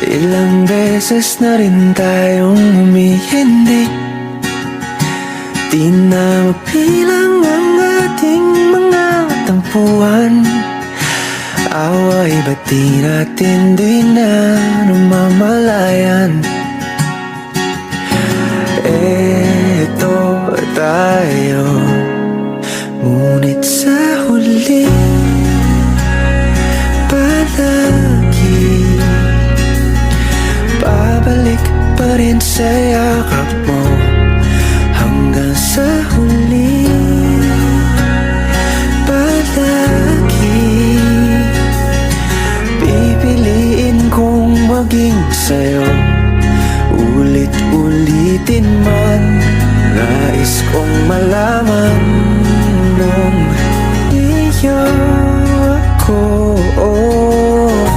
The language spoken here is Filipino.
Ilang beses na rin tayong humihindi, di na mapilang ang ating mga tampuhan. Away ba't di natin di na namamalayan? Eto tayo, ngunit sa huli palagi babalik pa rin sa yakap mo. Hanggang sa huli palagi pipiliin kong maging sa'yo. Ulit-ulitin man, nais kong malaman nung iyo ako.